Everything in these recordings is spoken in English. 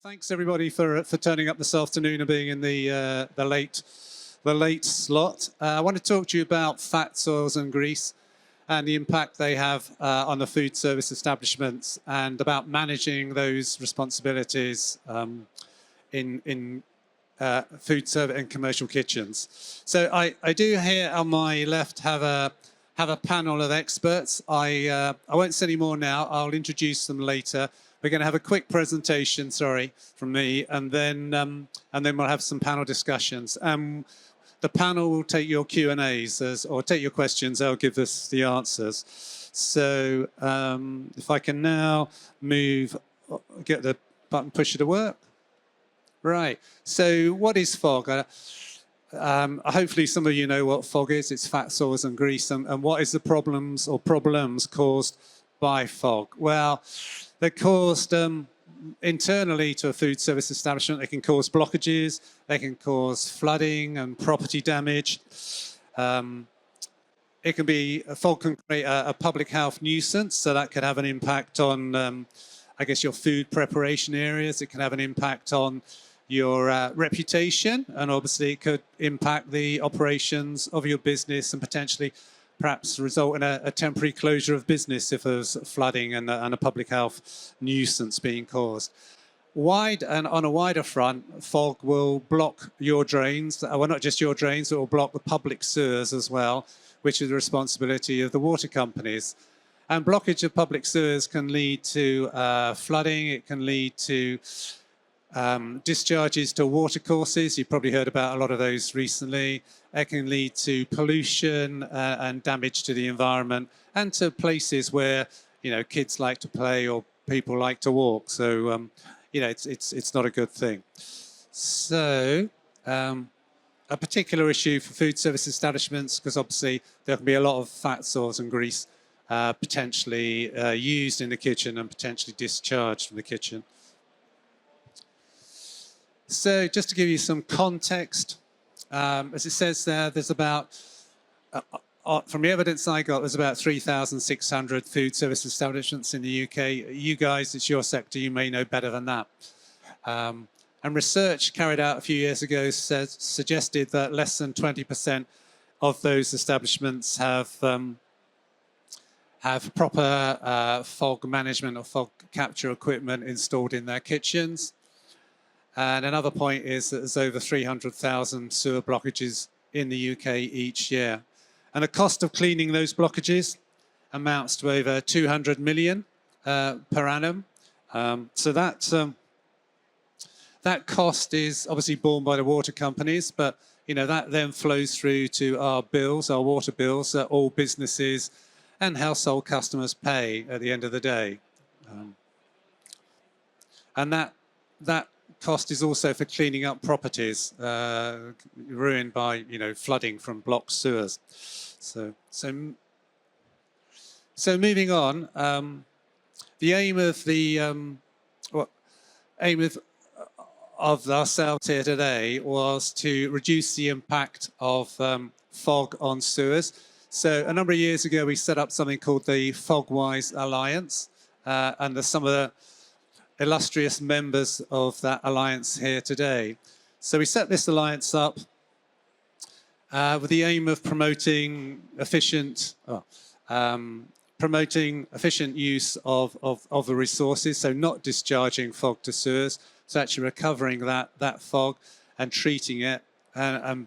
Thanks everybody for turning up this afternoon and being in the late slot. I want to talk to you about fats, oils and grease and the impact they have on the food service establishments and about managing those responsibilities in food service and commercial kitchens. So I do here on my left have a panel of experts. I won't say any more now. I'll introduce them later. We're going to have a quick presentation, from me, and then we'll have some panel discussions. The panel will take your Q&As or take your questions. They'll give us the answers. So if I can now get the button pusher to work. Right. So what is fog? Hopefully some of you know what fog is. It's fat, oils and grease. And what is the problems caused by fog? Well, they're caused internally to a food service establishment. They can cause blockages. They can cause flooding and property damage. It can be, fog can create a public health nuisance, so that could have an impact on, I guess, your food preparation areas. It can have an impact on your reputation, and obviously it could impact the operations of your business and potentially perhaps result in a temporary closure of business if there's flooding and a public health nuisance being caused. On a wider front, fog will block your drains, well, not just your drains, it will block the public sewers as well, which is the responsibility of the water companies. And blockage of public sewers can lead to flooding, it can lead to discharges to watercourses. You've probably heard about a lot of those recently. It can lead to pollution and damage to the environment and to places where, kids like to play or people like to walk. So, it's not a good thing. So, a particular issue for food service establishments, because obviously there can be a lot of fat, oils and grease potentially used in the kitchen and potentially discharged from the kitchen. So just to give you some context, as it says there, there's about, from the evidence I got, there's about 3,600 food service establishments in the UK. You guys, it's your sector, you may know better than that. And research carried out a few years ago suggested that less than 20% of those establishments have proper fog management or fog capture equipment installed in their kitchens. And another point is that there's over 300,000 sewer blockages in the UK each year. And the cost of cleaning those blockages amounts to over 200 million per annum. So that cost is obviously borne by the water companies, but that then flows through to our bills, our water bills, that all businesses and household customers pay at the end of the day. And that cost is also for cleaning up properties ruined by flooding from blocked sewers. So moving on, the aim of ourselves here today was to reduce the impact of fog on sewers. So a number of years ago we set up something called the Fogwise Alliance, and there's some of the illustrious members of that alliance here today. So we set this alliance up with the aim of promoting efficient use of the resources, so not discharging fog to sewers, so actually recovering that fog and treating it and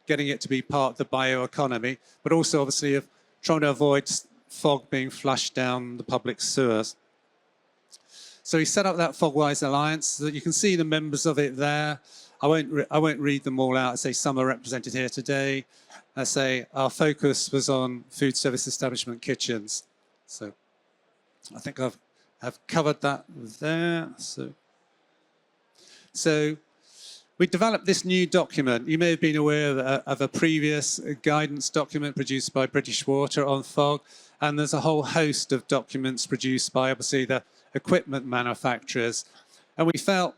getting it to be part of the bioeconomy, but also obviously of trying to avoid fog being flushed down the public sewers. So we set up that Fogwise Alliance, so that you can see the members of it there. I won't read them all out. I say some are represented here today. I say our focus was on food service establishment kitchens. So I think I've covered that there. So we developed this new document. You may have been aware of a previous guidance document produced by British Water on fog, and there's a whole host of documents produced by obviously the equipment manufacturers. And we felt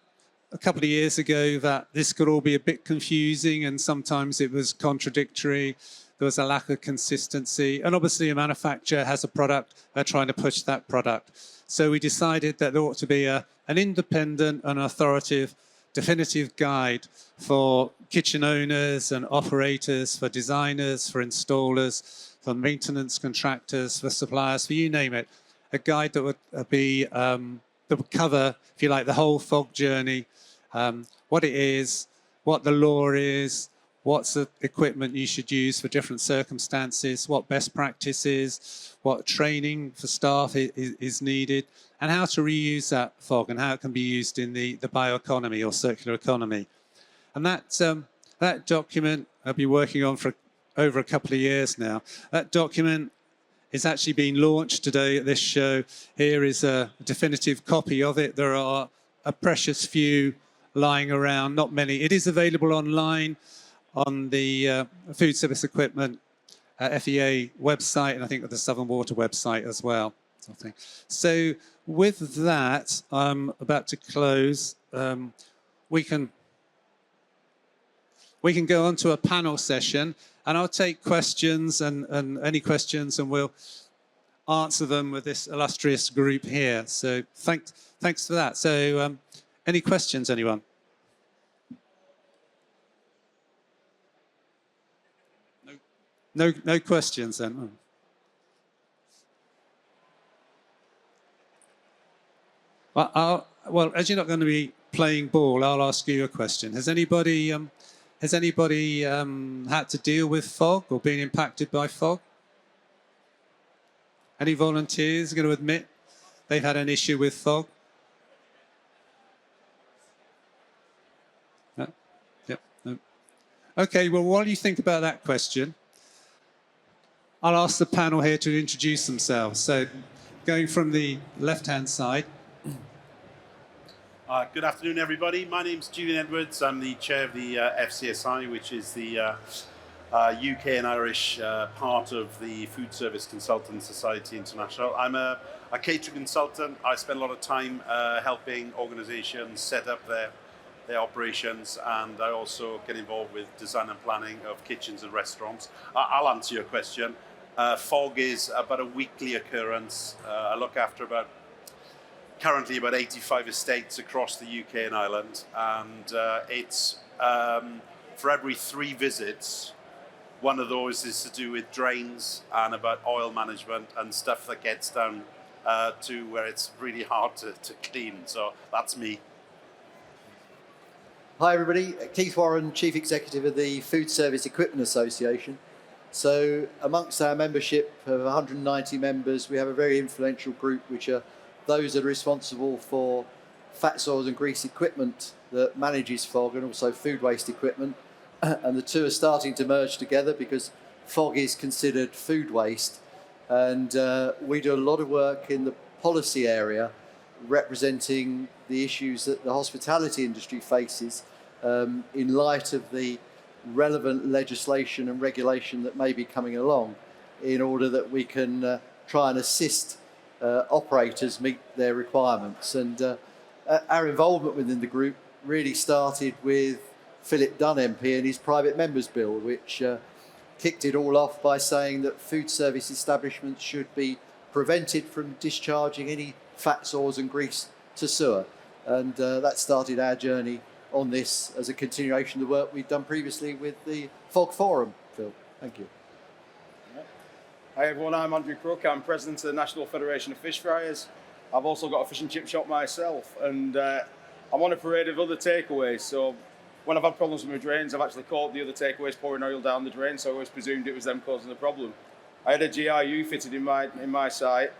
a couple of years ago that this could all be a bit confusing and sometimes it was contradictory. there was a lack of consistency. And obviously a manufacturer has a product, they're trying to push that product. So we decided that there ought to be an independent and authoritative definitive guide for kitchen owners and operators, for designers, for installers, for maintenance contractors, for suppliers, for you name it. A guide that would be that would cover, if you like, the whole FOG journey, what it is, what the law is, what's the equipment you should use for different circumstances, what best practices, what training for staff is needed, and how to reuse that FOG and how it can be used in the bioeconomy or circular economy. And that document I've been working on for over a couple of years now. That document is actually being launched today at this show. Here is a definitive copy of it. There are a precious few lying around, not many. It is available online on the Food Service Equipment FEA website, and I think the Southern Water website as well. So with that, I'm about to close. We can go on to a panel session, and I'll take questions and any questions, and we'll answer them with this illustrious group here. So thanks for that. So any questions, anyone? No questions then. Well, as you're not going to be playing ball, I'll ask you a question. Has anybody had to deal with FOG or been impacted by FOG? Any volunteers going to admit they've had an issue with FOG? No? Yep. No. Okay, well, while you think about that question, I'll ask the panel here to introduce themselves. So going from the left-hand side. Good afternoon, everybody. My name's Julian Edwards. I'm the chair of the FCSI, which is the UK and Irish part of the Food Service Consultant Society International. I'm a catering consultant. I spend a lot of time helping organisations set up their operations, and I also get involved with design and planning of kitchens and restaurants. I'll answer your question. FOG is about a weekly occurrence. I look after currently about 85 estates across the UK and Ireland, and it's for every 3 visits, one of those is to do with drains and about oil management and stuff that gets down to where it's really hard to clean. So that's me. Hi everybody, Keith Warren, Chief Executive of the Food Service Equipment Association. So amongst our membership of 190 members, we have a very influential group, which are those that are responsible for fat, oils and grease equipment that manages FOG, and also food waste equipment. And the two are starting to merge together because FOG is considered food waste. And we do a lot of work in the policy area representing the issues that the hospitality industry faces in light of the relevant legislation and regulation that may be coming along, in order that we can try and assist operators meet their requirements. And our involvement within the group really started with Philip Dunn MP and his private members bill, which kicked it all off by saying that food service establishments should be prevented from discharging any fats, oils and grease to sewer. And that started our journey on this as a continuation of the work we've done previously with the FOG Forum. Phil, thank you. Hi everyone, I'm Andrew Crook. I'm president of the National Federation of Fish Fryers. I've also got a fish and chip shop myself, and I'm on a parade of other takeaways. So when I've had problems with my drains, I've actually caught the other takeaways pouring oil down the drain, so I always presumed it was them causing the problem. I had a GRU fitted in my site,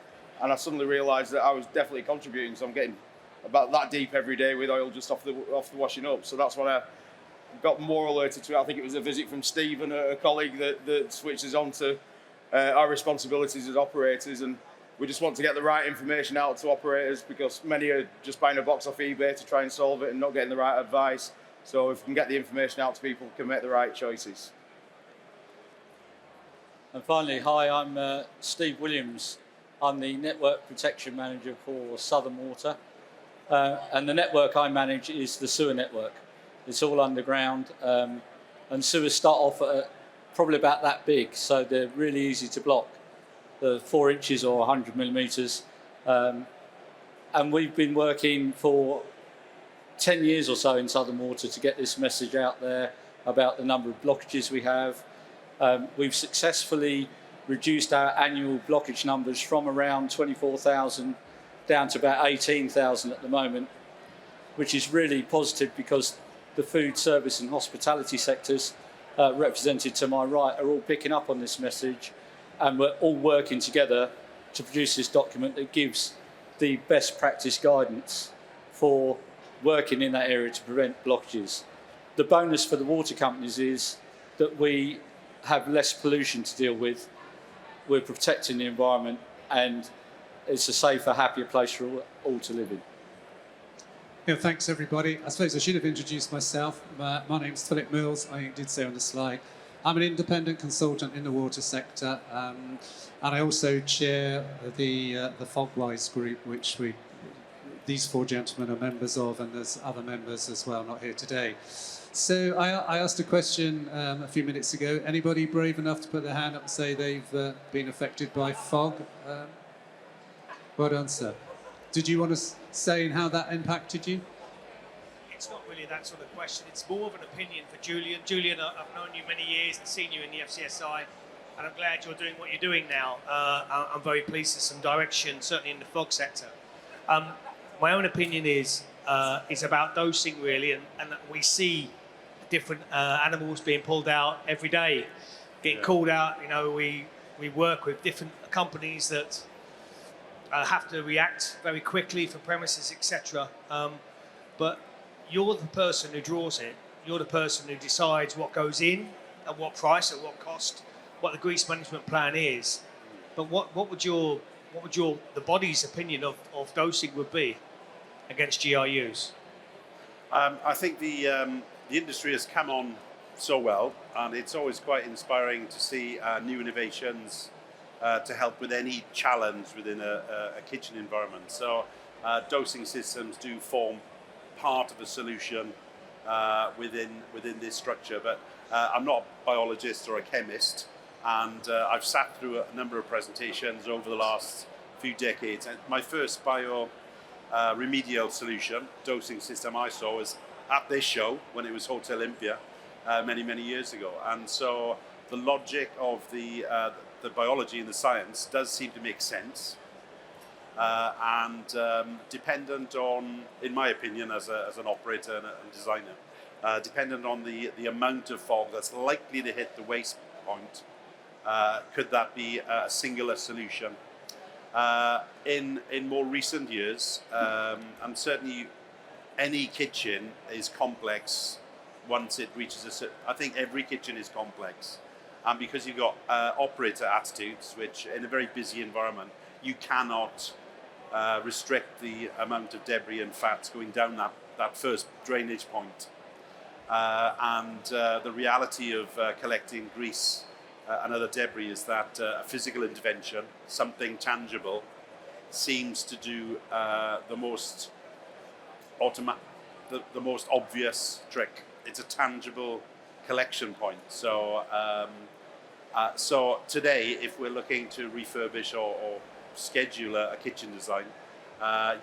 and I suddenly realised that I was definitely contributing, so I'm getting about that deep every day with oil just off the washing up. So that's when I got more alerted to it. I think it was a visit from Steve and a colleague that switches on to our responsibilities as operators, and we just want to get the right information out to operators, because many are just buying a box off eBay to try and solve it and not getting the right advice. So if we can get the information out to people, we can make the right choices. And finally, hi, I'm Steve Williams. I'm the Network Protection Manager for Southern Water. And the network I manage is the sewer network. It's all underground, and sewers start off at probably about that big, so they're really easy to block. The 4 inches or 100 millimetres. And we've been working for 10 years or so in Southern Water to get this message out there about the number of blockages we have. We've successfully reduced our annual blockage numbers from around 24,000 down to about 18,000 at the moment, which is really positive because the food service and hospitality sectors represented to my right are all picking up on this message, and we're all working together to produce this document that gives the best practice guidance for working in that area to prevent blockages. The bonus for the water companies is that we have less pollution to deal with, we're protecting the environment, and it's a safer, happier place for all to live in. Yeah, thanks everybody. I suppose I should have introduced myself. My name's Philip Mills, I did say on the slide. I'm an independent consultant in the water sector, and I also chair the Fogwise group, which these 4 gentlemen are members of, and there's other members as well, not here today. So I asked a question a few minutes ago. Anybody brave enough to put their hand up and say they've been affected by fog? Well done, sir. Did you want to say how that impacted you? It's not really that sort of question. It's more of an opinion for Julian. Julian, I've known you many years and seen you in the FCSI, and I'm glad you're doing what you're doing now. I'm very pleased there's some direction, certainly in the fog sector. My own opinion is about dosing, really, and we see different animals being pulled out every day, getting called out. You know, we work with different companies that have to react very quickly for premises, etc. But you're the person who draws it. You're the person who decides what goes in, at what price, at what cost, what the grease management plan is. But what would the body's opinion of dosing would be against GRUs? I think the industry has come on so well, and it's always quite inspiring to see new innovations to help with any challenge within a kitchen environment. So dosing systems do form part of a solution within this structure. But I'm not a biologist or a chemist, and I've sat through a number of presentations over the last few decades. And my first remedial solution, dosing system I saw was at this show when it was Hotel Olympia many years ago. And so the logic of the biology and the science does seem to make sense, and dependent on, in my opinion, as an operator and designer, dependent on the amount of fog that's likely to hit the waste point, could that be a singular solution? In more recent years, and certainly any kitchen is complex once it reaches a certain, I think every kitchen is complex. And because you've got operator attitudes, which in a very busy environment, you cannot restrict the amount of debris and fats going down that first drainage point. And the reality of collecting grease and other debris is that a physical intervention, something tangible, seems to do the most obvious trick. It's a tangible collection point. So so today, if we're looking to refurbish or schedule a kitchen design,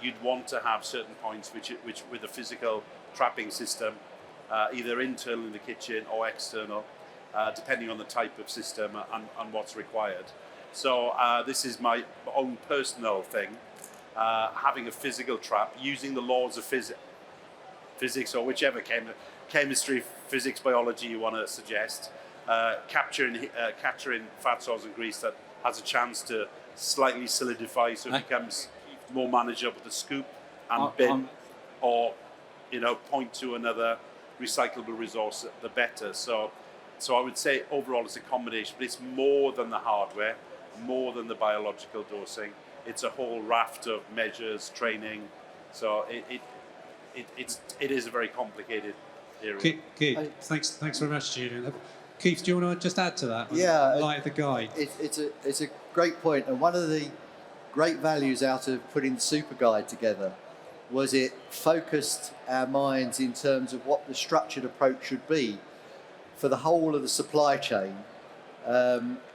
you'd want to have certain points which with a physical trapping system, either internal in the kitchen or external, depending on the type of system and what's required. So this is my own personal thing, having a physical trap, using the laws of physics or whichever chemistry, physics, biology you want to suggest, capturing fat, oils and grease that has a chance to slightly solidify so it becomes more manageable with a scoop and bin, or point to another recyclable resource, the better. So I would say overall it's a combination, but it's more than the hardware, more than the biological dosing. It's a whole raft of measures, training. So it is a very complicated area. Keith, thanks very much, Julian. Keith, do you want to just add to that? Yeah, light of the guide. It's a great point, and one of the great values out of putting the super guide together was it focused our minds in terms of what the structured approach should be for the whole of the supply chain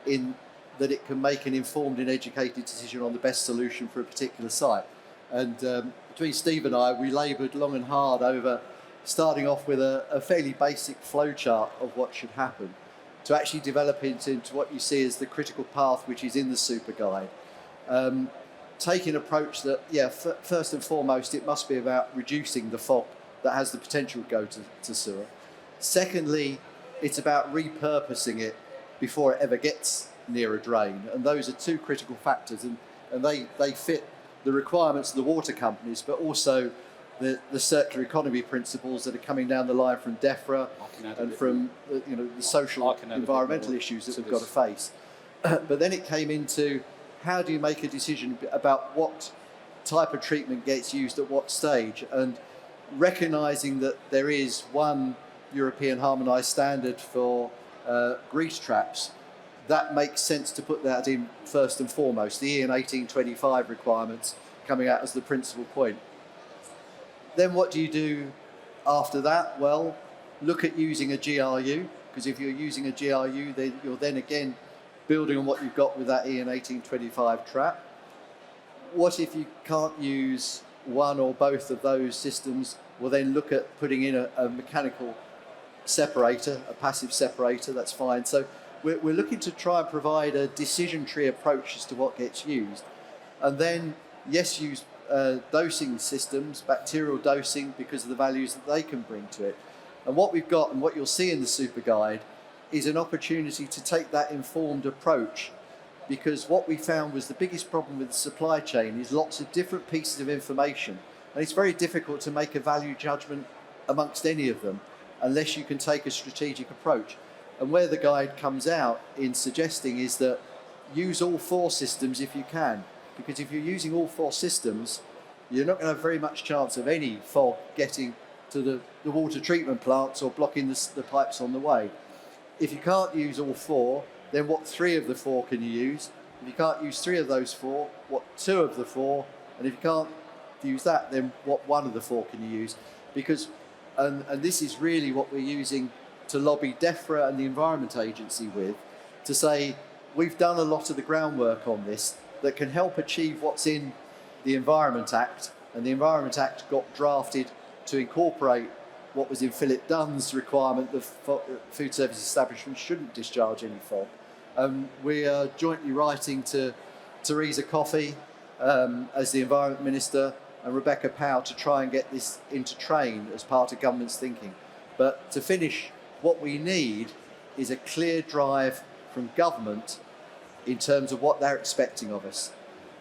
in that it can make an informed and educated decision on the best solution for a particular site. And between Steve and I, we laboured long and hard over starting off with a fairly basic flowchart of what should happen, to actually develop it into what you see as the critical path which is in the super guide. Taking an approach that, first and foremost, it must be about reducing the fog that has the potential to go to sewer. Secondly, it's about repurposing it before it ever gets near a drain. And those are two critical factors, and they fit the requirements of the water companies, but also the circular economy principles that are coming down the line from DEFRA and from the social environmental issues that we've got to face. But then it came into, how do you make a decision about what type of treatment gets used at what stage, and recognising that there is one European harmonised standard for grease traps. That makes sense to put that in first and foremost, the EN 1825 requirements coming out as the principal point. Then what do you do after that? Well, look at using a GRU, because if you're using a GRU, then you're then again building on what you've got with that EN 1825 trap. What if you can't use one or both of those systems? We'll then look at putting in a mechanical separator, a passive separator, that's fine. So we're looking to try and provide a decision tree approach as to what gets used. And then, yes, use dosing systems, bacterial dosing, because of the values that they can bring to it. And what we've got, and what you'll see in the super guide, is an opportunity to take that informed approach, because what we found was the biggest problem with the supply chain is lots of different pieces of information, and it's very difficult to make a value judgment amongst any of them unless you can take a strategic approach. And where the guide comes out in suggesting is that use all four systems if you can, because if you're using all four systems, you're not going to have very much chance of any fog getting to the water treatment plants or blocking the pipes on the way. If you can't use all four, then what three of the four can you use? If you can't use three of those four, what two of the four? And if you can't use that, then what one of the four can you use? Because, and this is really what we're using to lobby DEFRA and the Environment Agency with, to say we've done a lot of the groundwork on this that can help achieve what's in the Environment Act, and the Environment Act got drafted to incorporate what was in Philip Dunn's requirement that food service establishments shouldn't discharge any fog. We are jointly writing to Theresa Coffey as the Environment Minister and Rebecca Powell to try and get this into train as part of government's thinking. But to finish, what we need is a clear drive from government in terms of what they're expecting of us.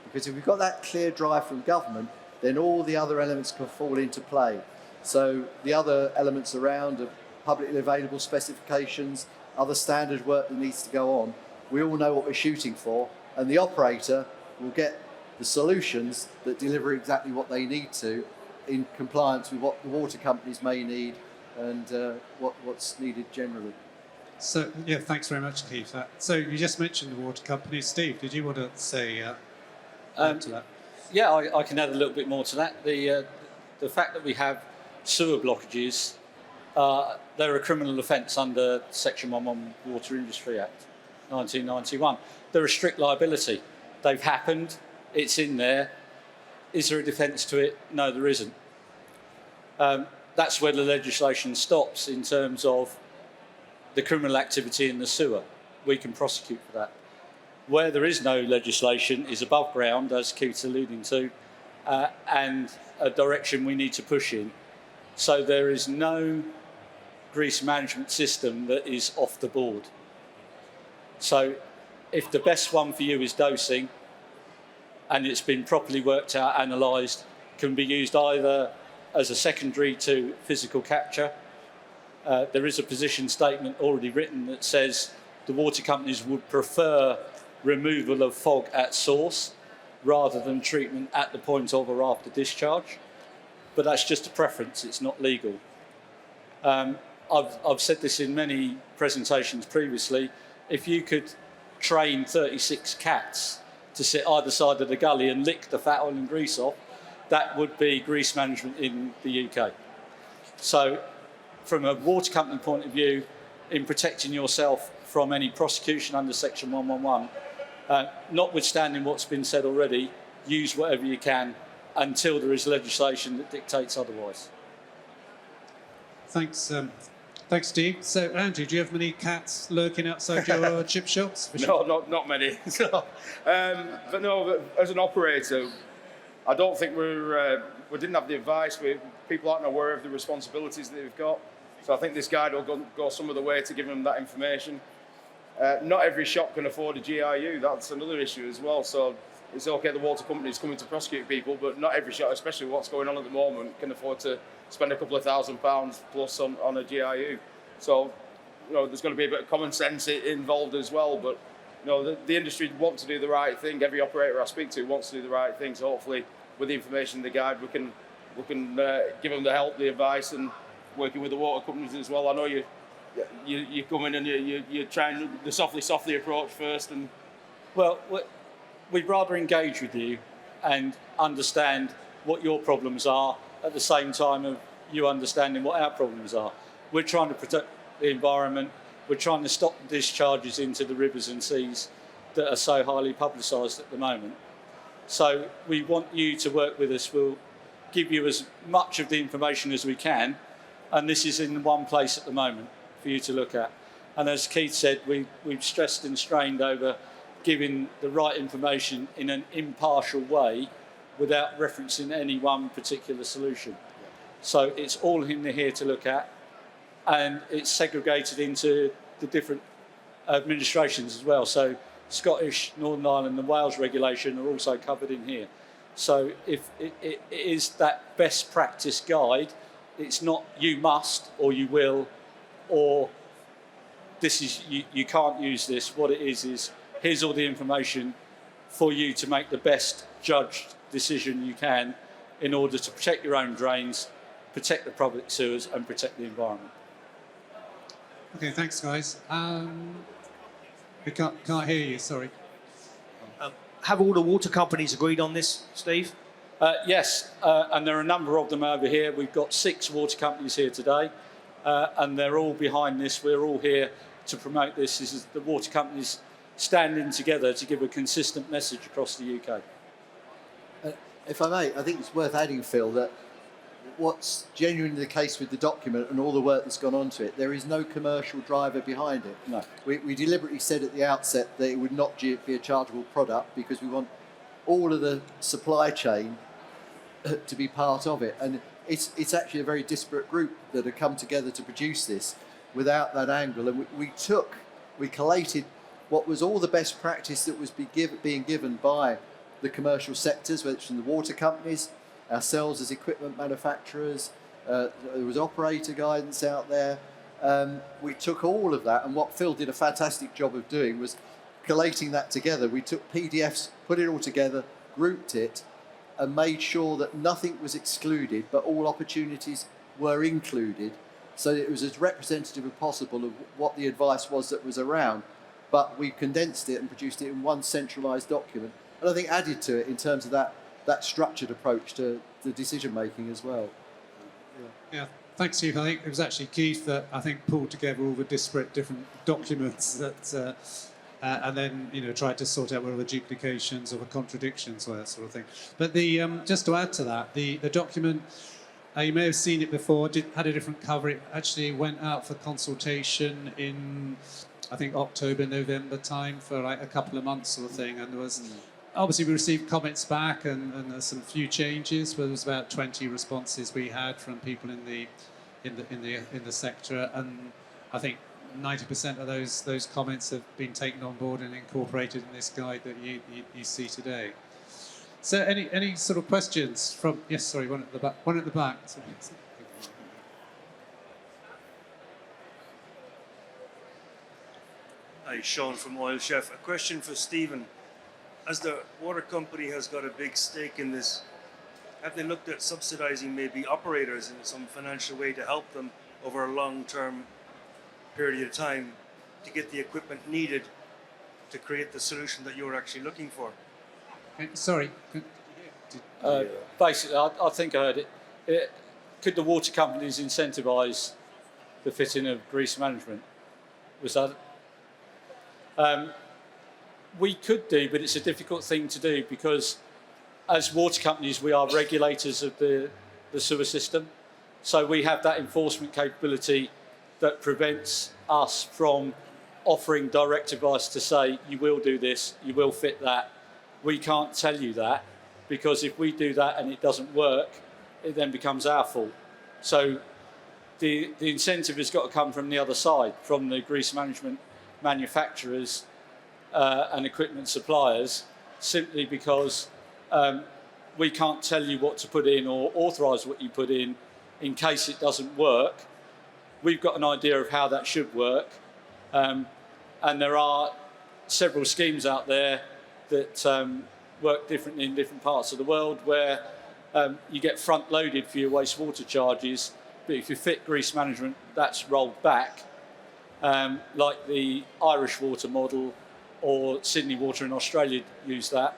Because if we've got that clear drive from government, then all the other elements can fall into play. So the other elements around of publicly available specifications, other standard work that needs to go on, we all know what we're shooting for, and the operator will get the solutions that deliver exactly what they need to in compliance with what the water companies may need and what's needed generally. So, yeah, thanks very much, Keith. So you just mentioned the water companies. Steve, did you want to say add to that? Yeah, I can add a little bit more to that. The fact that we have sewer blockages, they're a criminal offence under Section 1 Water Industry Act 1991. They're a strict liability. They've happened, it's in there. Is there a defence to it? No, there isn't. That's where the legislation stops in terms of the criminal activity in the sewer. We can prosecute for that. Where there is no legislation is above ground, as Keith's alluding to, and a direction we need to push in. So there is no grease management system that is off the board. So if the best one for you is dosing, and it's been properly worked out, analysed, can be used either as a secondary to physical capture. There is a position statement already written that says the water companies would prefer removal of fog at source rather than treatment at the point of or after discharge. But that's just a preference, it's not legal. I've said this in many presentations previously. If you could train 36 cats to sit either side of the gully and lick the fat oil and grease off, that would be grease management in the UK. So from a water company point of view, in protecting yourself from any prosecution under Section 111. Notwithstanding what's been said already, use whatever you can until there is legislation that dictates otherwise. Thanks, Steve. So, Andrew, do you have many cats lurking outside your chip shops? No, not many. So, but no, as an operator, I don't think we didn't have the advice. People aren't aware of the responsibilities that they've got. So I think this guide will go some of the way to give them that information. Not every shop can afford a GIU. That's another issue as well. So it's okay, the water company's coming to prosecute people, but not every shop, especially what's going on at the moment, can afford to spend a couple of £1,000 plus on a GIU. So, there's going to be a bit of common sense involved as well. But, the industry wants to do the right thing. Every operator I speak to wants to do the right thing. So hopefully, with the information in the guide, we can give them the help, the advice, and working with the water companies as well. I know you come in and you're trying the softly approach first. And well, we'd rather engage with you and understand what your problems are at the same time of you understanding what our problems are. We're trying to protect the environment. We're trying to stop discharges into the rivers and seas that are so highly publicised at the moment. So we want you to work with us. We'll give you as much of the information as we can, and this is in one place at the moment for you to look at. And as Keith said, we've stressed and strained over giving the right information in an impartial way without referencing any one particular solution. So it's all in here to look at, and it's segregated into the different administrations as well. So Scottish, Northern Ireland and Wales regulation are also covered in here. So if it is that best practice guide, it's not you must or you will or this is you can't use this. What it is here's all the information for you to make the best judged decision you can in order to protect your own drains, protect the public sewers and protect the environment. Okay, thanks, guys. We can't hear you, sorry. Have all the water companies agreed on this, Steve? Yes, and there are a number of them over here. We've got 6 water companies here today, and they're all behind this. We're all here to promote this. This is the water companies standing together to give a consistent message across the UK. If I may, I think it's worth adding, Phil, that what's genuinely the case with the document and all the work that's gone onto it, there is no commercial driver behind it. No. We deliberately said at the outset that it would not be a chargeable product because we want all of the supply chain to be part of it. And it's actually a very disparate group that have come together to produce this without that angle. And we collated what was all the best practice that was being given by the commercial sectors, whether it's from the water companies, ourselves as equipment manufacturers, there was operator guidance out there. We took all of that, and what Phil did a fantastic job of doing was collating that together. We took PDFs, put it all together, grouped it, and made sure that nothing was excluded, but all opportunities were included, so that it was as representative as possible of what the advice was that was around. But we condensed it and produced it in one centralised document, and I think added to it in terms of that structured approach to the decision making as well. Yeah, thanks, Steve. I think it was actually Keith that I think pulled together all the disparate different documents that, and then tried to sort out where the duplications or the contradictions were, that sort of thing. But just to add to that, the document, you may have seen it before, had a different cover. It actually went out for consultation in, I think, October, November time for like a couple of months sort of thing, and there was. Obviously, we received comments back, and there's some few changes. But there was about 20 responses we had from people in the sector, and I think 90% of those comments have been taken on board and incorporated in this guide that you see today. So, any sort of questions from? Yes, sorry, one at the back. One at the back. Sorry. Hi, Sean from Oil Chef. A question for Stephen. As the water company has got a big stake in this, have they looked at subsidising maybe operators in some financial way to help them over a long-term period of time to get the equipment needed to create the solution that you're actually looking for? Sorry. Basically, I think I heard it. Could the water companies incentivise the fitting of grease management? Was that? We could do, but it's a difficult thing to do because as water companies, we are regulators of the sewer system. So we have that enforcement capability that prevents us from offering direct advice to say, you will do this, you will fit that. We can't tell you that because if we do that and it doesn't work, it then becomes our fault. So the incentive has got to come from the other side, from the grease management manufacturers and equipment suppliers, simply because we can't tell you what to put in or authorise what you put in case it doesn't work. We've got an idea of how that should work, and there are several schemes out there that work differently in different parts of the world where you get front-loaded for your wastewater charges, but if you fit grease management, that's rolled back, like the Irish water model or Sydney Water in Australia use that.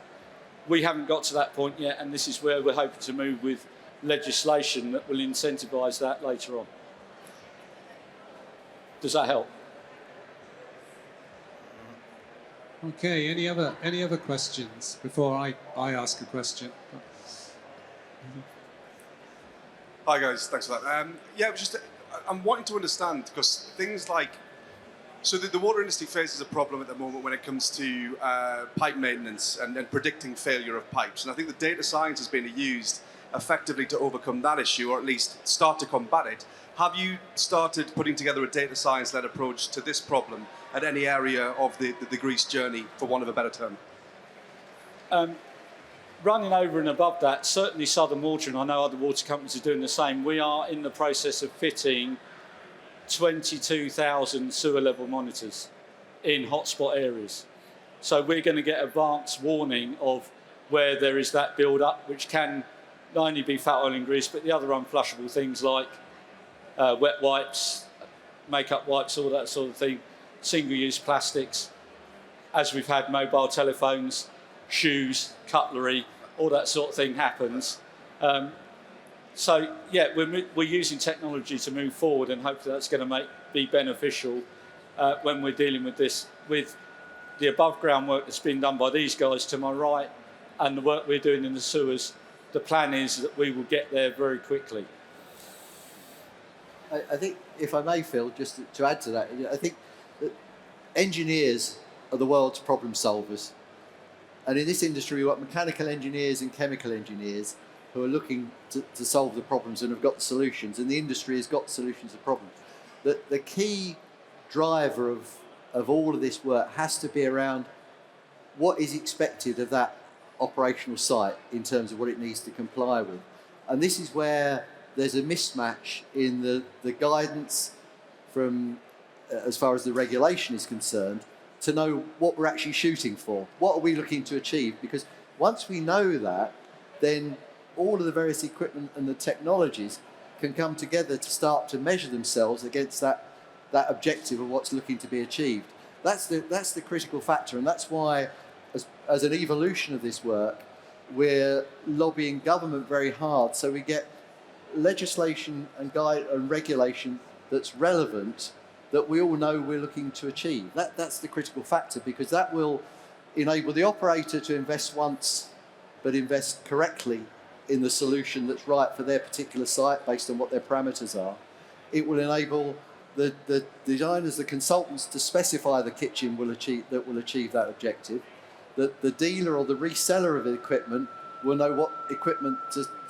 We haven't got to that point yet, and this is where we're hoping to move with legislation that will incentivise that later on. Does that help? Okay, any other questions before I ask a question? Hi guys, thanks for that. Yeah, I'm wanting to understand because things like, so the water industry faces a problem at the moment when it comes to pipe maintenance and predicting failure of pipes. And I think the data science has been used effectively to overcome that issue, or at least start to combat it. Have you started putting together a data science-led approach to this problem at any area of the grease journey, for want of a better term? Running over and above that, certainly Southern Water, and I know other water companies are doing the same, we are in the process of fitting 22,000 sewer level monitors in hotspot areas. So we're going to get advance warning of where there is that build-up, which can not only be fat oil and grease, but the other unflushable things like wet wipes, makeup wipes, all that sort of thing, single-use plastics, as we've had mobile telephones, shoes, cutlery, all that sort of thing happens. So yeah, we're using technology to move forward, and hopefully that's going to be beneficial when we're dealing with this, with the above ground work that's been done by these guys to my right, and the work we're doing in the sewers. The plan is that we will get there very quickly. I think, if I may, Phil, just to add to that, I think that engineers are the world's problem solvers. And in this industry, we've got mechanical engineers and chemical engineers who are looking to solve the problems and have got the solutions. And the industry has got solutions to problems. The key driver of all of this work has to be around what is expected of that operational site in terms of what it needs to comply with. And this is where there's a mismatch in the guidance from, as far as the regulation is concerned, to know what we're actually shooting for. What are we looking to achieve? Because once we know that, then all of the various equipment and the technologies can come together to start to measure themselves against that objective of what's looking to be achieved. That's the critical factor, and that's why, as an evolution of this work, we're lobbying government very hard so we get legislation and regulation that's relevant, that we all know we're looking to achieve. That's the critical factor, because that will enable the operator to invest once, but invest correctly in the solution that's right for their particular site based on what their parameters are. It will enable the designers, the consultants, to specify the kitchen will achieve that objective. That the dealer or the reseller of the equipment will know what equipment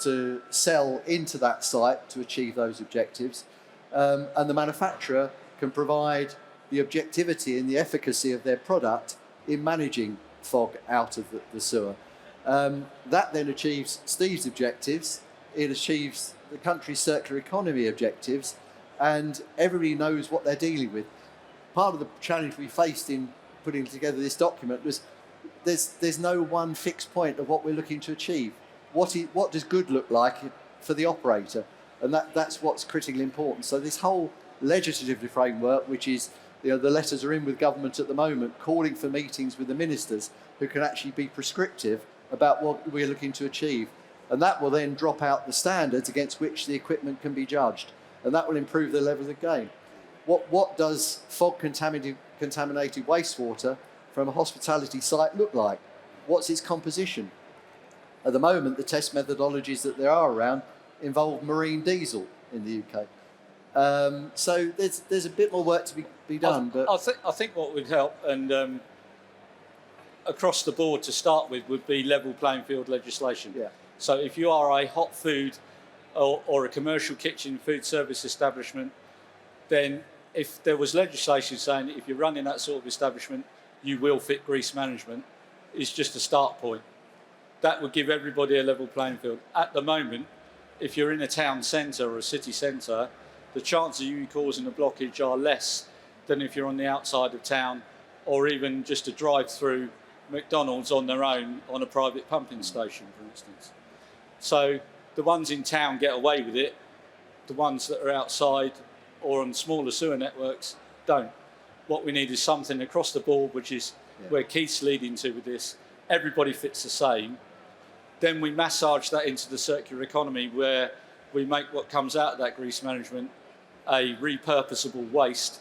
to sell into that site to achieve those objectives. And the manufacturer can provide the objectivity and the efficacy of their product in managing fog out of the sewer. That then achieves Steve's objectives, it achieves the country's circular economy objectives, and everybody knows what they're dealing with. Part of the challenge we faced in putting together this document was there's no one fixed point of what we're looking to achieve. What does good look like for the operator? And that's what's critically important. So this whole legislative framework, which is, the letters are in with government at the moment, calling for meetings with the ministers who can actually be prescriptive about what we're looking to achieve. And that will then drop out the standards against which the equipment can be judged. And that will improve the level of the game. What does fog contaminated wastewater from a hospitality site look like? What's its composition? At the moment, the test methodologies that there are around involve marine diesel in the UK. So there's a bit more work to be done. But I think what would help, and across the board to start with, would be level playing field legislation. Yeah. So if you are a hot food or a commercial kitchen food service establishment, then if there was legislation saying that if you're running that sort of establishment, you will fit grease management, it's just a start point. That would give everybody a level playing field. At the moment, if you're in a town centre or a city centre, the chances of you causing a blockage are less than if you're on the outside of town, or even just a drive-through McDonald's on their own on a private pumping station, for instance. So the ones in town get away with it, the ones that are outside or on smaller sewer networks don't. What we need is something across the board, which is where Keith's leading to with this. Everybody fits the same. Then we massage that into the circular economy, where we make what comes out of that grease management a repurposable waste.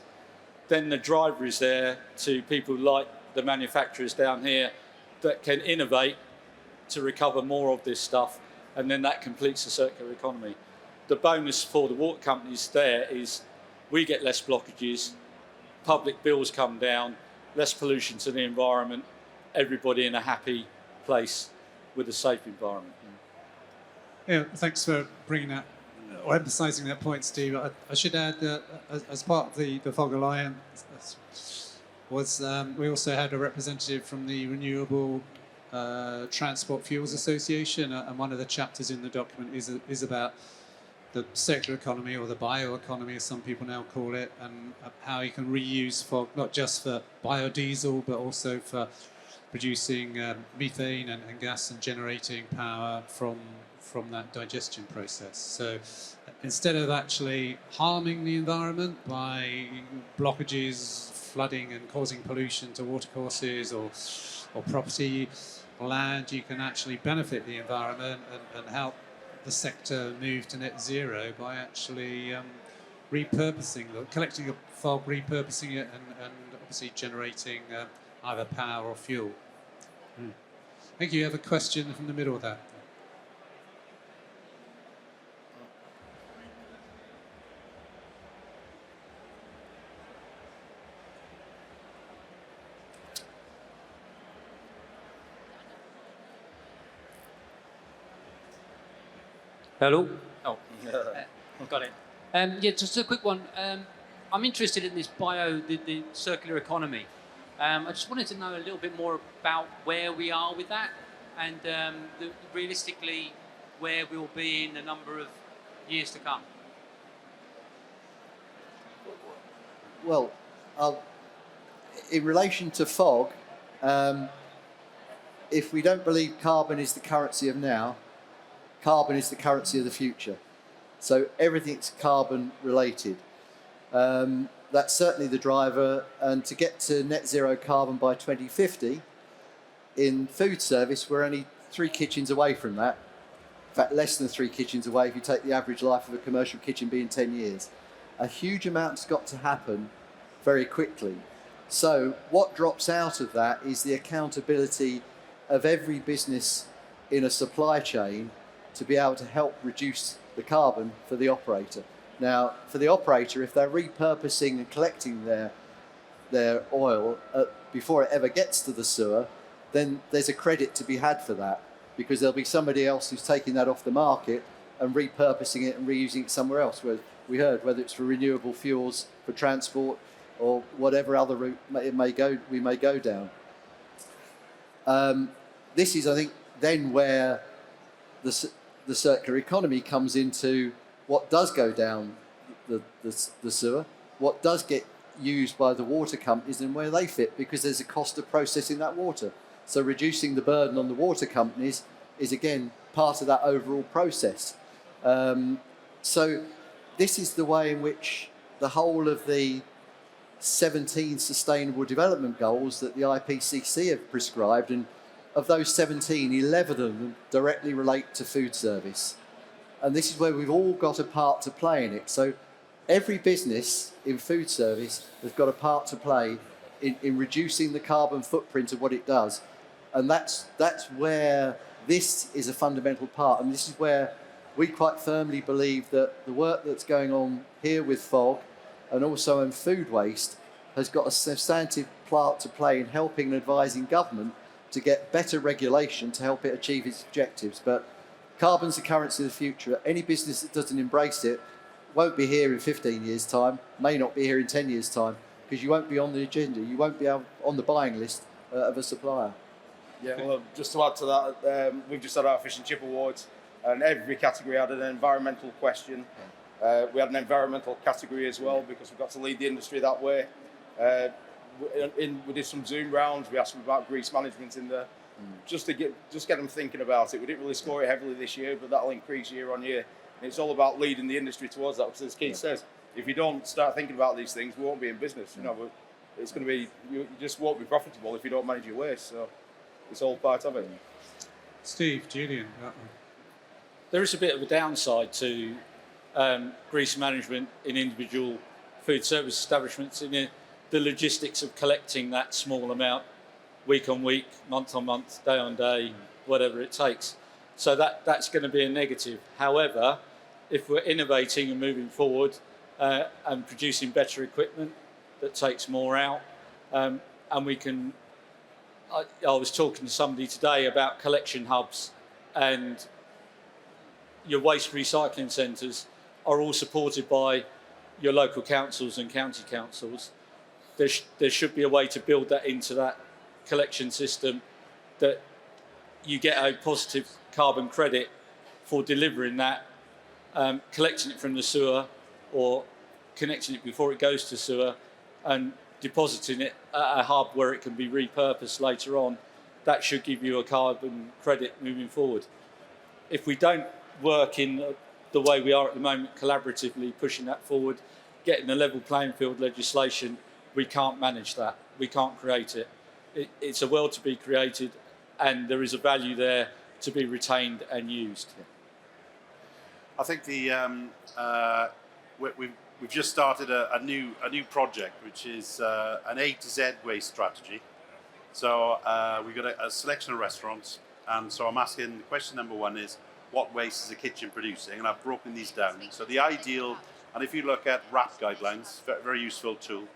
Then the driver is there to people like the manufacturers down here that can innovate to recover more of this stuff, and then that completes the circular economy. The bonus for the water companies there is we get less blockages, public bills come down, less pollution to the environment, everybody in a happy place with a safe environment. Yeah, thanks for bringing that or emphasising that point, Steve. I should add that as part of the Fog Alliance, we also had a representative from the Renewable Transport Fuels Association, and one of the chapters in the document is about the circular economy, or the bioeconomy as some people now call it, and how you can reuse fog not just for biodiesel but also for producing methane and gas and generating power from that digestion process. So instead of actually harming the environment by blockages, flooding and causing pollution to watercourses or property land, you can actually benefit the environment and help the sector move to net zero by actually repurposing, collecting the fog, repurposing it, and obviously generating either power or fuel. I think you have a question from the middle of that. Hello? Oh, got it. Yeah, just a quick one. I'm interested in this the circular economy. I just wanted to know a little bit more about where we are with that, and realistically where we'll be in a number of years to come. Well, in relation to fog, if we don't believe carbon is the currency of now, carbon is the currency of the future. So everything's carbon related. That's certainly the driver. And to get to net zero carbon by 2050, in food service, we're only 3 kitchens away from that. In fact, less than 3 kitchens away if you take the average life of a commercial kitchen being 10 years. A huge amount's got to happen very quickly. So what drops out of that is the accountability of every business in a supply chain to be able to help reduce the carbon for the operator. Now, for the operator, if they're repurposing and collecting their oil before it ever gets to the sewer, then there's a credit to be had for that, because there'll be somebody else who's taking that off the market and repurposing it and reusing it somewhere else. Where we heard, whether it's for renewable fuels, for transport, or whatever other route we may go down. This is, I think, then where the circular economy comes into what does go down the sewer, what does get used by the water companies, and where they fit, because there's a cost of processing that water. So reducing the burden on the water companies is, again, part of that overall process. So this is the way in which the whole of the 17 Sustainable Development Goals that the IPCC have prescribed, and of those 17, 11 of them directly relate to food service. And this is where we've all got a part to play in it. So every business in food service has got a part to play in reducing the carbon footprint of what it does. And that's where this is a fundamental part. And this is where we quite firmly believe that the work that's going on here with fog and also in food waste has got a substantive part to play in helping and advising government to get better regulation to help it achieve its objectives. But carbon's the currency of the future. Any business that doesn't embrace it won't be here in 15 years' time, may not be here in 10 years' time, because you won't be on the agenda, you won't be on the buying list of a supplier. Yeah, well, just to add to that, we've just had our Fish and Chip Awards, and every category had an environmental question. We had an environmental category as well, because we've got to lead the industry that way. We did some Zoom rounds, we asked them about grease management in there, just to get them thinking about it. We didn't really score it heavily this year, but that'll increase year on year. And it's all about leading the industry towards that, because as Keith says, if you don't start thinking about these things, we won't be in business. You know, it's going to be, you just won't be profitable if you don't manage your waste. So it's all part of it. Steve, Julian. There is a bit of a downside to grease management in individual food service establishments in the logistics of collecting that small amount week on week, month on month, day on day, whatever it takes. So that's going to be a negative. However, if we're innovating and moving forward and producing better equipment that takes more out, and we can, I was talking to somebody today about collection hubs, and your waste recycling centres are all supported by your local councils and county councils. There should be a way to build that into that collection system, that you get a positive carbon credit for delivering that, collecting it from the sewer or connecting it before it goes to sewer and depositing it at a hub where it can be repurposed later on. That should give you a carbon credit moving forward. If we don't work in the way we are at the moment, collaboratively pushing that forward, getting a level playing field legislation, we can't manage that. We can't create it. It's a world to be created, and there is a value there to be retained and used. I think we've just started a new project, which is an A to Z waste strategy. So we've got a selection of restaurants, and so I'm asking, question number one is, what waste is the kitchen producing? And I've broken these down. So the ideal, and if you look at RAP guidelines, very useful tool.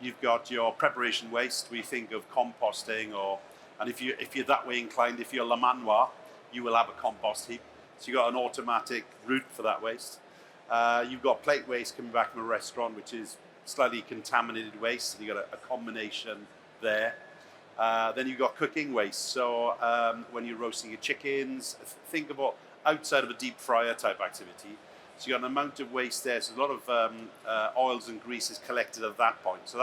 You've got your preparation waste. We think of composting, and if you're that way inclined, if you're La Manoir, you will have a compost heap. So you've got an automatic route for that waste. You've got plate waste coming back from a restaurant, which is slightly contaminated waste. So you've got a combination there. Then you've got cooking waste. So when you're roasting your chickens, think about outside of a deep fryer type activity. So you've got an amount of waste there. So a lot of oils and greases collected at that point. So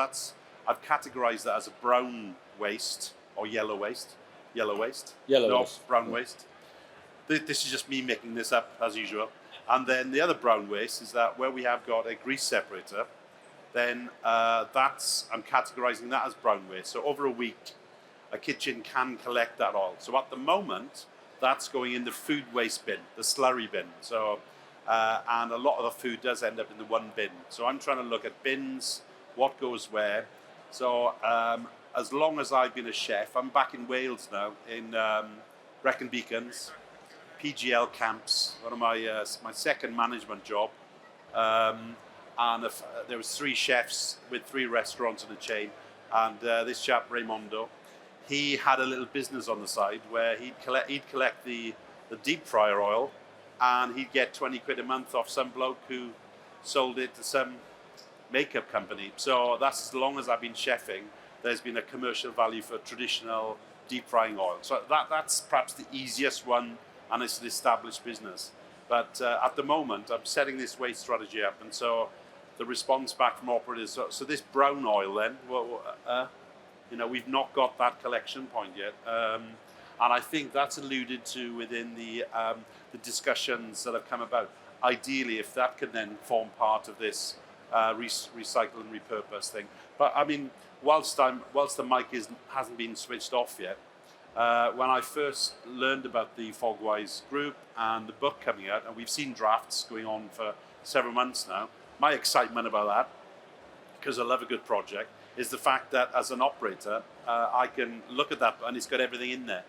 I've categorized that as a brown waste or yellow waste. Yellow waste. Brown waste. This is just me making this up as usual. And then the other brown waste is that where we have got a grease separator, then I'm categorizing that as brown waste. So over a week, a kitchen can collect that oil. So at the moment, that's going in the food waste bin, the slurry bin. So, and a lot of the food does end up in the one bin. So I'm trying to look at bins, what goes where. So as long as I've been a chef, I'm back in Wales now, in Brecon Beacons, PGL camps, one of my second management job. There was 3 chefs with 3 restaurants in a chain. And this chap, Raimondo, he had a little business on the side where he'd collect the deep fryer oil, and he'd get 20 quid a month off some bloke who sold it to some makeup company. So that's as long as I've been chefing, there's been a commercial value for traditional deep frying oil. So that's perhaps the easiest one, and it's an established business. But at the moment, I'm setting this waste strategy up, and so the response back from operators, so this brown oil then, we've not got that collection point yet. And I think that's alluded to within the discussions that have come about. Ideally, if that can then form part of this recycle and repurpose thing. But I mean, whilst the mic hasn't been switched off yet, when I first learned about the Fogwise group and the book coming out, and we've seen drafts going on for several months now, my excitement about that because I love a good project, is the fact that as an operator, I can look at that and it's got everything in there.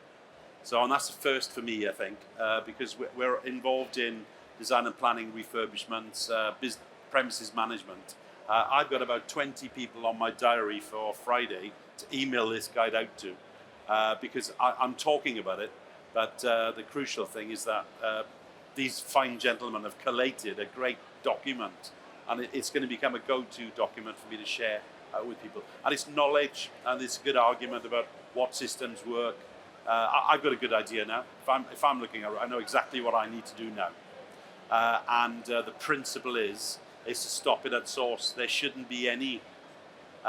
So, and that's the first for me, I think, because we're involved in design and planning, refurbishments, premises management. I've got about 20 people on my diary for Friday to email this guide out to, because I'm talking about it. But the crucial thing is that these fine gentlemen have collated a great document, and it's going to become a go-to document for me to share with people. And it's knowledge, and it's a good argument about what systems work. I've got a good idea now. If I'm looking at it, I know exactly what I need to do now. And the principle is to stop it at source. There shouldn't be any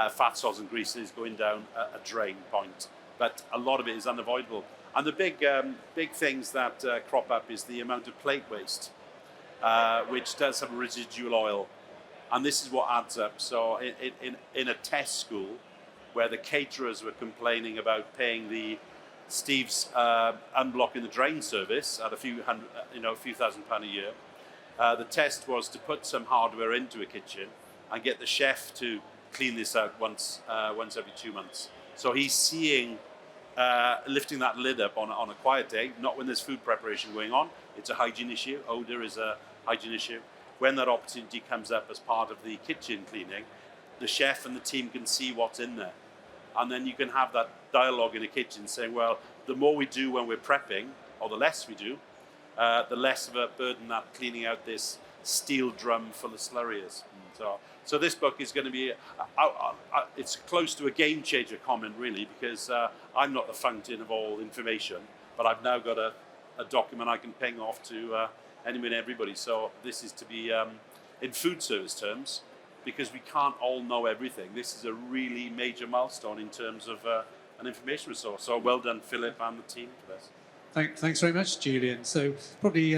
fats, oils and greases going down a drain point. But a lot of it is unavoidable. And the big things that crop up is the amount of plate waste, which does have residual oil. And this is what adds up. So in a test school where the caterers were complaining about paying Steve's unblocking the drain service at a few £1,000 a year, the test was to put some hardware into a kitchen and get the chef to clean this out once every 2 months. So he's seeing lifting that lid up on a quiet day, not when there's food preparation going on. It's a hygiene issue. Odor is a hygiene issue. When that opportunity comes up as part of the kitchen cleaning, the chef and the team can see what's in there. And then you can have that dialogue in the kitchen saying, well, the more we do when we're prepping, or the less we do, the less of a burden that cleaning out this steel drum full of slurry is. So this book is going to be, it's close to a game changer comment really, because I'm not the fountain of all information, but I've now got a document I can ping off to anyone and everybody. So this is to be in food service terms, because we can't all know everything. This is a really major milestone in terms of an information resource. So well done, Philip and the team for this. Thanks very much, Julian. So probably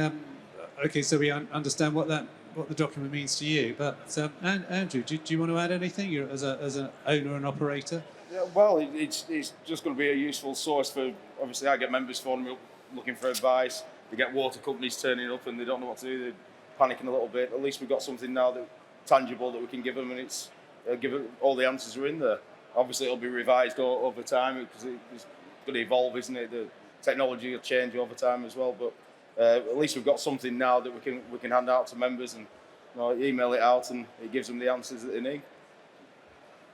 okay. So we understand what the document means to you. But Andrew, do you want to add anything? You're as an owner and operator. Yeah, well, it's just going to be a useful source for. Obviously, I get members phoning me up looking for advice. They get water companies turning up and they don't know what to do. They're panicking a little bit. At least we've got something now that tangible that we can give them, and it's all the answers are in there. Obviously, it'll be revised over time because it's going to evolve, isn't it? The technology will change over time as well. But at least we've got something now that we can hand out to members and email it out, and it gives them the answers that they need.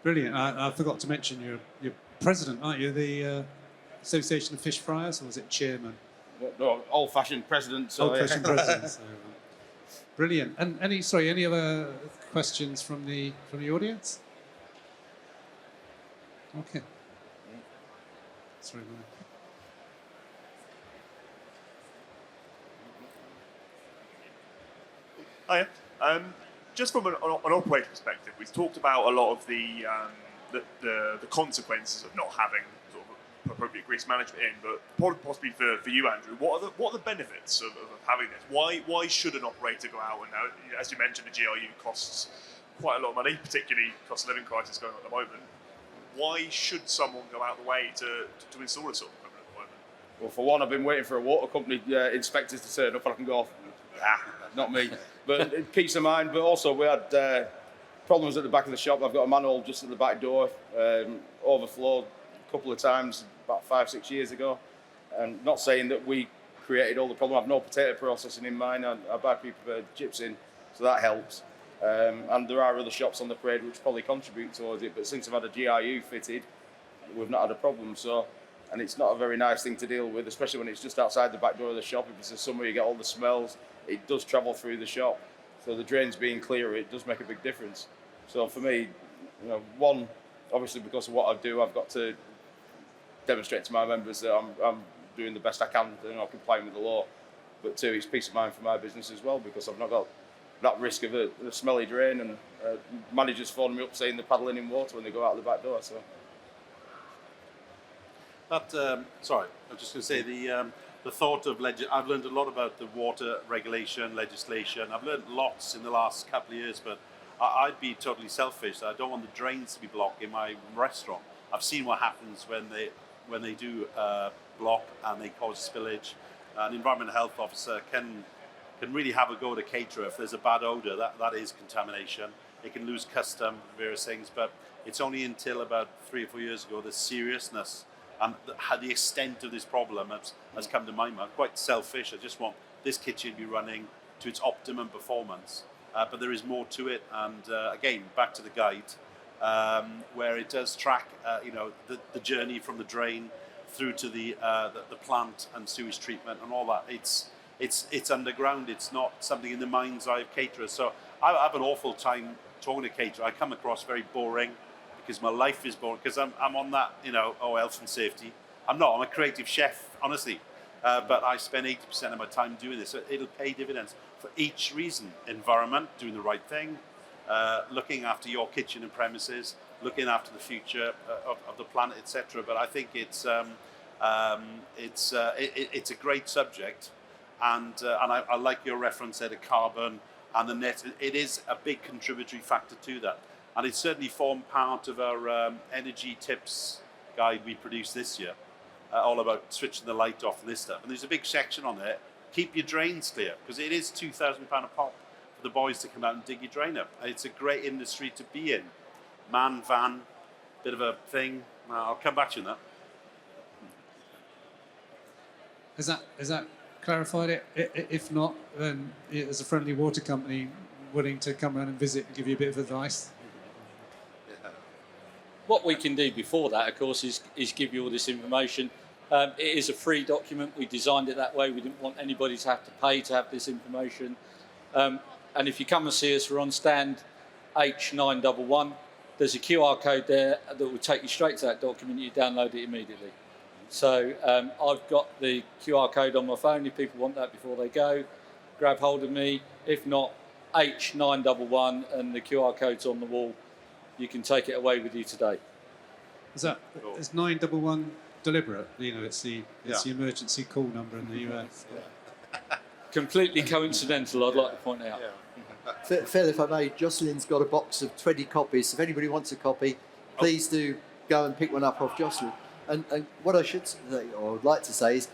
Brilliant. I forgot to mention you're president, aren't you? The Association of Fish Fryers, or was it chairman? No, old-fashioned president. So, old-fashioned president. So, brilliant. And any other questions from the audience? Okay. Sorry, man. Hiya. Just from an operator perspective, we've talked about a lot of the consequences of not having sort of appropriate grease management in, but possibly for you, Andrew, what are the benefits of having this? Why should an operator go out? And now, as you mentioned, the GRU costs quite a lot of money, particularly cost of living crisis going on at the moment. Why should someone go out the way to install a sort of equipment at the moment? Well, for one, I've been waiting for a water company inspectors to turn up and I can go off. Not me. But peace of mind. But also we had problems at the back of the shop. I've got a manhole just at the back door, overflowed a couple of times about 5-6 years ago. And not saying that we created all the problem. I've no potato processing in mine. I buy pre-prepared chips in, so that helps. And there are other shops on the parade which probably contribute towards it. But since I've had a GRU fitted, we've not had a problem. And it's not a very nice thing to deal with, especially when it's just outside the back door of the shop. If it's a summer, you get all the smells. It does travel through the shop. So the drains being clearer, it does make a big difference. So for me, one, obviously because of what I do, I've got to demonstrate to my members that I'm doing the best I can, complying with the law. But two, it's peace of mind for my business as well, because I've not got that risk of a smelly drain, and managers phone me up saying they're paddling in water when they go out the back door. So. Sorry, I was just going to say the thought of I've learned a lot about the water regulation legislation. I've learned lots in the last couple of years, but I'd be totally selfish. I don't want the drains to be blocked in my restaurant. I've seen what happens when they do block and they cause spillage. An environmental health officer can really have a go at a caterer if there's a bad odour. That is contamination. it can lose custom, various things. But it's only until about 3 or 4 years ago the seriousness and the extent of this problem has come to my mind. Quite selfish. I just want this kitchen to be running to its optimum performance. But there is more to it. And again, back to the guide, where it does track, the journey from the drain through to the plant and sewage treatment and all that. It's underground. It's not something in the mind's eye of caterers. So I have an awful time talking to caterers. I come across very boring because my life is boring because I'm on that, health and safety. I'm not. I'm a creative chef, honestly. But I spend 80% of my time doing this. So it'll pay dividends for each reason. Environment, doing the right thing, looking after your kitchen and premises, looking after the future of the planet, etc. But I think it's a great subject, and I like your reference there to carbon and the net. It is a big contributory factor to that, and it certainly formed part of our energy tips guide we produced this year, all about switching the light off and this stuff. And there's a big section on there. Keep your drains clear, because it is £2,000 a pop for the boys to come out and dig your drain up. It's a great industry to be in. Man, van, bit of a thing. I'll come back to you on that. Is that clarified it? If not, then as a friendly water company willing to come around and visit and give you a bit of advice. What we can do before that, of course, is give you all this information. It is a free document. We designed it that way. We didn't want anybody to have to pay to have this information. And if you come and see us, we're on stand H911. There's a QR code there that will take you straight to that document. You download it immediately. So I've got the QR code on my phone. If people want that before they go, grab hold of me. If not, H911 and the QR code's on the wall. You can take it away with you today. Is 911 deliberate? It's the emergency call number in the US. Completely coincidental, I'd like to point out. Phil, if I may, Jocelyn's got a box of 20 copies. If anybody wants a copy, please do go and pick one up off Jocelyn. And what I should say, or would like to say, is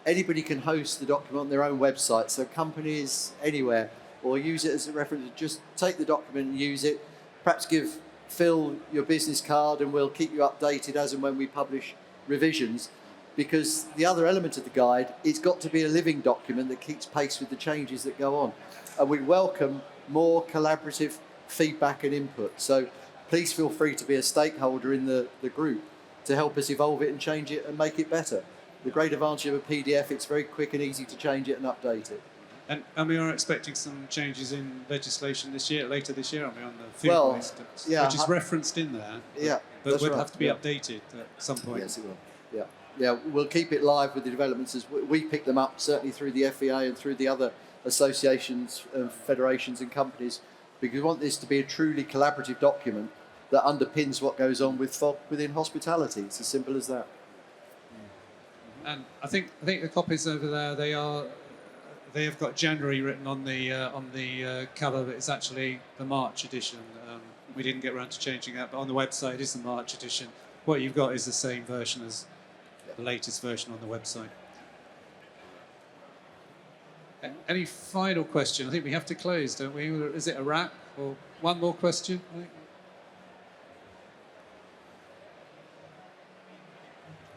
anybody can host the document on their own website. So companies anywhere, or use it as a reference. Just take the document and use it. Perhaps give Phil your business card, and we'll keep you updated as and when we publish revisions. Because the other element of the guide, it's got to be a living document that keeps pace with the changes that go on. And we welcome more collaborative feedback and input. So please feel free to be a stakeholder in the group to help us evolve it and change it and make it better. The great advantage of a PDF, it's very quick and easy to change it and update it. And we are expecting some changes in legislation later this year, aren't we, on the food waste, which is referenced in there. But would have to be updated at some point. Yes, it will. Yeah, we'll keep it live with the developments as we pick them up, certainly through the FEA and through the other associations and federations and companies, because we want this to be a truly collaborative document that underpins what goes on within hospitality. It's as simple as that. And I think the copies over there, they have got January written on the cover, but it's actually the March edition. We didn't get around to changing that, but on the website it is the March edition. What you've got is the same version as the latest version on the website. Any final question? I think we have to close, don't we? Is it a wrap or one more question?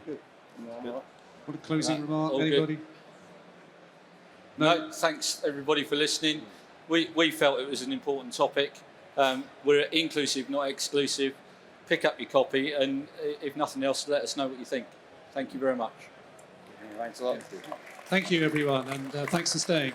Good. What a closing remark, all anybody? Good. No, thanks everybody for listening. We felt it was an important topic. We're inclusive, not exclusive. Pick up your copy, and if nothing else, let us know what you think. Thank you very much. Thanks a lot. Thank you, everyone, and thanks for staying.